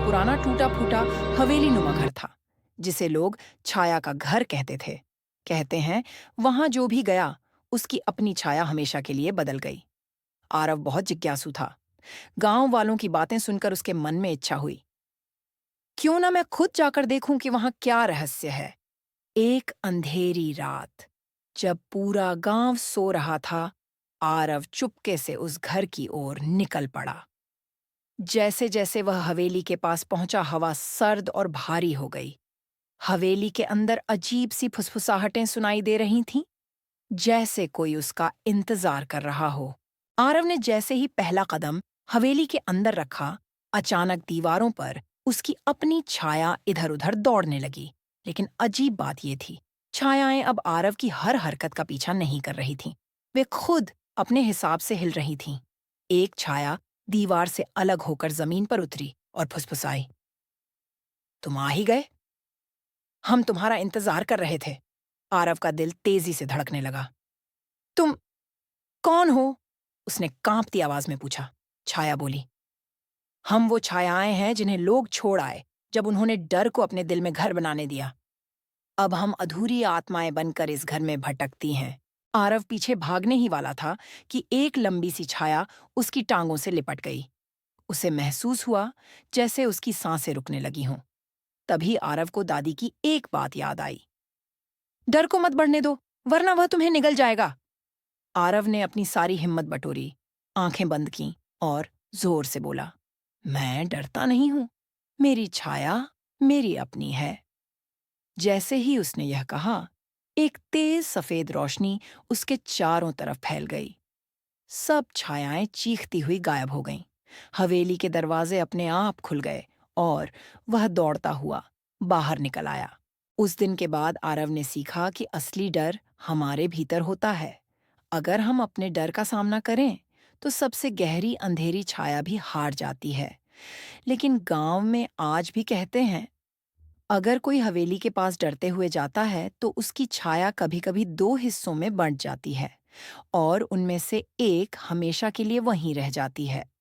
पुराना टूटा फूटा हवेली नुमा घर था, जिसे लोग छाया का घर कहते थे। कहते हैं वहां जो भी गया उसकी अपनी छाया हमेशा के लिए बदल गई। आरव बहुत जिज्ञासु था। गांव वालों की बातें सुनकर उसके मन में इच्छा हुई, क्यों ना मैं खुद जाकर देखूं कि वहां क्या रहस्य है। एक अंधेरी रात, जब पूरा गांव सो रहा था, आरव चुपके से उस घर की ओर निकल पड़ा। जैसे जैसे वह हवेली के पास पहुंचा, हवा सर्द और भारी हो गई। हवेली के अंदर अजीब सी फुसफुसाहटें सुनाई दे रही थीं, जैसे कोई उसका इंतजार कर रहा हो। आरव ने जैसे ही पहला कदम हवेली के अंदर रखा, अचानक दीवारों पर उसकी अपनी छाया इधर-उधर दौड़ने लगी। लेकिन अजीब बात यह थी, छायाएं अब आरव की हर हरकत का पीछा नहीं कर रही थीं। वे खुद अपने हिसाब से हिल रही थीं। एक छाया दीवार से अलग होकर जमीन पर उतरी और फुसफुसाई, तुम आ ही गए? हम तुम्हारा इंतजार कर रहे थे। आरव का दिल तेजी से धड़कने लगा। तुम कौन हो? उसने कांपती आवाज में पूछा। छाया बोली, हम वो छायाएं हैं जिन्हें लोग छोड़ आए जब उन्होंने डर को अपने दिल में घर बनाने दिया। अब हम अधूरी आत्माएं बनकर इस घर में भटकती हैं। आरव पीछे भागने ही वाला था कि एक लंबी सी छाया उसकी टांगों से लिपट गई। उसे महसूस हुआ जैसे उसकी सांसें रुकने लगी हों। तभी आरव को दादी की एक बात याद आई, डर को मत बढ़ने दो, वरना वह तुम्हें निगल जाएगा। आरव ने अपनी सारी हिम्मत बटोरी, आंखें बंद कीं और जोर से बोला, मैं डरता नहीं हूं, मेरी छाया मेरी अपनी है। जैसे ही उसने यह कहा, एक तेज सफेद रोशनी उसके चारों तरफ फैल गई। सब छायाएं चीखती हुई गायब हो गईं। हवेली के दरवाजे अपने आप खुल गए और वह दौड़ता हुआ बाहर निकल आया। उस दिन के बाद आरव ने सीखा कि असली डर हमारे भीतर होता है। अगर हम अपने डर का सामना करें, तो सबसे गहरी अंधेरी छाया भी हार जाती है। लेकिन गांव में आज भी कहते हैं, अगर कोई हवेली के पास डरते हुए जाता है, तो उसकी छाया कभी-कभी दो हिस्सों में बंट जाती है और उनमें से एक हमेशा के लिए वहीं रह जाती है।